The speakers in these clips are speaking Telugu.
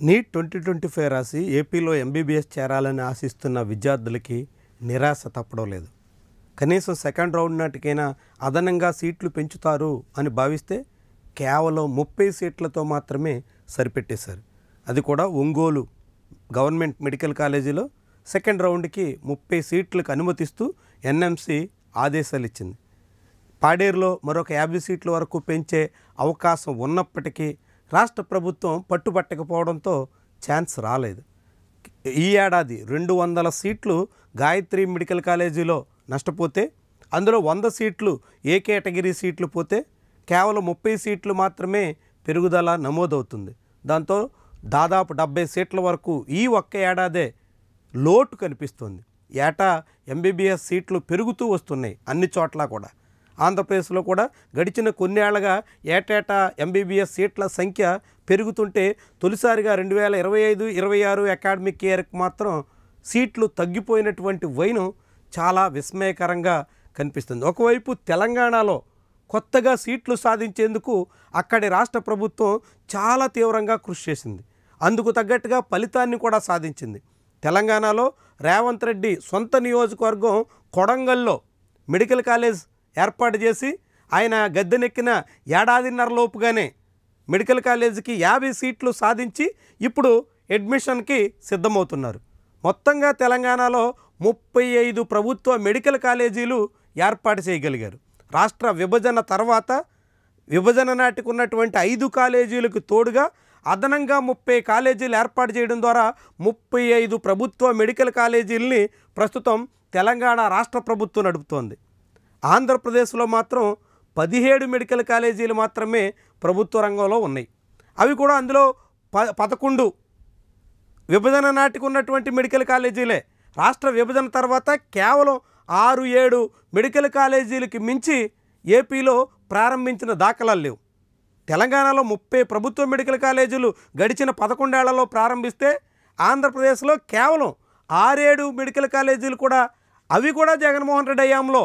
నీట్ 2025 రాసి ఏపీలో ఎంబీబీఎస్ చేరాలని ఆశిస్తున్న విద్యార్థులకి నిరాశ తప్పడం లేదు. కనీసం సెకండ్ రౌండ్ నాటికైనా అదనంగా సీట్లు పెంచుతారు అని భావిస్తే కేవలం 30 సీట్లతో మాత్రమే సరిపెట్టేశారు. అది కూడా ఒంగోలు గవర్నమెంట్ మెడికల్ కాలేజీలో సెకండ్ రౌండ్కి 30 సీట్లకు అనుమతిస్తూ ఎన్ఎంసీ ఆదేశాలు ఇచ్చింది. పాడేరులో మరొక 50 సీట్ల వరకు పెంచే అవకాశం ఉన్నప్పటికీ రాష్ట్ర ప్రభుత్వం పట్టుబట్టకపోవడంతో ఛాన్స్ రాలేదు. ఈ ఏడాది 200 సీట్లు గాయత్రి మెడికల్ కాలేజీలో నష్టపోతే అందులో 100 సీట్లు ఏ కేటగిరీ సీట్లు పోతే కేవలం 30 సీట్లు మాత్రమే పెరుగుదల నమోదవుతుంది. దాంతో దాదాపు 70 సీట్ల వరకు ఈ ఒక్క ఏడాదే లోటు కనిపిస్తుంది. ఏటా ఎంబీబీఎస్ సీట్లు పెరుగుతూ వస్తున్నాయి అన్ని చోట్ల కూడా. ఆంధ్రప్రదేశ్లో కూడా గడిచిన కొన్నేళ్లుగా ఏటేటా ఎంబీబీఎస్ సీట్ల సంఖ్య పెరుగుతుంటే తొలిసారిగా 2025-26 అకాడమిక్ ఇయర్కి మాత్రం సీట్లు తగ్గిపోయినటువంటి వైనం చాలా విస్మయకరంగా కనిపిస్తుంది. ఒకవైపు తెలంగాణలో కొత్తగా సీట్లు సాధించేందుకు అక్కడి రాష్ట్ర ప్రభుత్వం చాలా తీవ్రంగా కృషి చేసింది. అందుకు తగ్గట్టుగా ఫలితాన్ని కూడా సాధించింది. తెలంగాణలో రేవంత్ రెడ్డి సొంత నియోజకవర్గం కొడంగల్లో మెడికల్ కాలేజ్ ఏర్పాటు చేసి ఆయన గద్దెనెక్కిన ఏడాదిన్నరలోపుగానే మెడికల్ కాలేజీకి 50 సీట్లు సాధించి ఇప్పుడు అడ్మిషన్కి సిద్ధమవుతున్నారు. మొత్తంగా తెలంగాణలో 35 ప్రభుత్వ మెడికల్ కాలేజీలు ఏర్పాటు చేయగలిగారు. రాష్ట్ర విభజన తర్వాత విభజన నాటికి ఉన్నటువంటి 5 కాలేజీలకు తోడుగా అదనంగా 30 కాలేజీలు ఏర్పాటు చేయడం ద్వారా 35 ప్రభుత్వ మెడికల్ కాలేజీలని ప్రస్తుతం తెలంగాణ రాష్ట్ర ప్రభుత్వం నడుపుతోంది. ఆంధ్రప్రదేశ్లో మాత్రం 17 మెడికల్ కాలేజీలు మాత్రమే ప్రభుత్వ రంగంలో ఉన్నాయి. అవి కూడా అందులో 11 విభజన నాటికి ఉన్నటువంటి మెడికల్ కాలేజీలే. రాష్ట్ర విభజన తర్వాత కేవలం 6-7 మెడికల్ కాలేజీలకి మించి ఏపీలో ప్రారంభించిన దాఖలాలు లేవు. తెలంగాణలో 30 ప్రభుత్వ మెడికల్ కాలేజీలు గడిచిన 11 ఏళ్లలో ప్రారంభిస్తే ఆంధ్రప్రదేశ్లో కేవలం 6-7 మెడికల్ కాలేజీలు కూడా, అవి కూడా జగన్మోహన్ రెడ్డి హయాంలో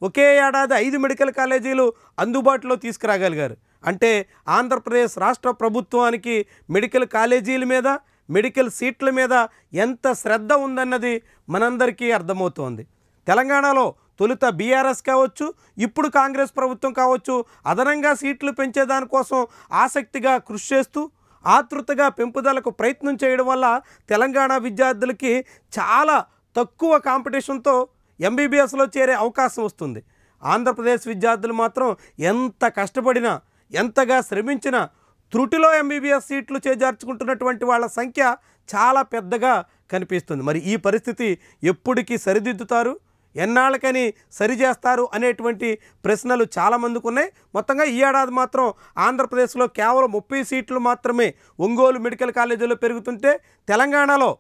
ఒకే ఏడాది 5 మెడికల్ కాలేజీలు అందుబాటులో తీసుకురాగలిగారు. అంటే ఆంధ్రప్రదేశ్ రాష్ట్ర ప్రభుత్వానికి మెడికల్ కాలేజీల మీద, మెడికల్ సీట్ల మీద ఎంత శ్రద్ధ ఉందన్నది మనందరికీ అర్థమవుతోంది. తెలంగాణలో తొలుత బీఆర్ఎస్ కావచ్చు, ఇప్పుడు కాంగ్రెస్ ప్రభుత్వం కావచ్చు, అదనంగా సీట్లు పెంచేదానికోసం ఆసక్తిగా కృషి చేస్తూ ఆతృతగా పెంపుదలకు ప్రయత్నం చేయడం వల్ల తెలంగాణ విద్యార్థులకి చాలా తక్కువ కాంపిటీషన్తో ఎంబీబీఎస్లో చేరే అవకాశం వస్తుంది. ఆంధ్రప్రదేశ్ విద్యార్థులు మాత్రం ఎంత కష్టపడినా, ఎంతగా శ్రమించినా త్రుటిలో ఎంబీబీఎస్ సీట్లు చేజార్చుకుంటున్నటువంటి వాళ్ళ సంఖ్య చాలా పెద్దగా కనిపిస్తుంది. మరి ఈ పరిస్థితి ఎప్పటికీ సరిదిద్దుతారు, ఎన్నాళ్ళకని సరిచేస్తారు అనేటువంటి ప్రశ్నలు చాలామందికి ఉన్నాయి. మొత్తంగా ఈ ఏడాది మాత్రం ఆంధ్రప్రదేశ్లో కేవలం 30 సీట్లు మాత్రమే ఒంగోలు మెడికల్ కాలేజీలో పెరుగుతుంటే తెలంగాణలో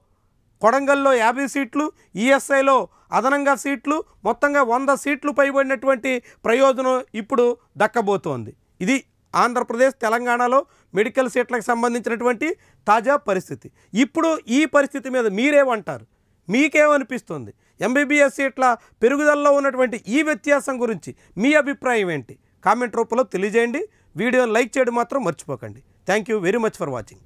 కొడంగల్లో 50 సీట్లు, ఈఎస్ఐలో అదనంగా సీట్లు, మొత్తంగా 100 సీట్లు పైబడినటువంటి ప్రయోజనం ఇప్పుడు దక్కబోతోంది. ఇది ఆంధ్రప్రదేశ్ తెలంగాణలో మెడికల్ సీట్లకు సంబంధించినటువంటి తాజా పరిస్థితి. ఇప్పుడు ఈ పరిస్థితి మీద మీరేమంటారు? మీకేమనిపిస్తుంది? ఎంబీబీఎస్ సీట్ల పెరుగుదలలో ఉన్నటువంటి ఈ వ్యత్యాసం గురించి మీ అభిప్రాయం ఏంటి? కామెంట్ రూపంలో తెలియజేయండి. వీడియోని లైక్ చేయడం మాత్రం మర్చిపోకండి. Thank you very much for watching.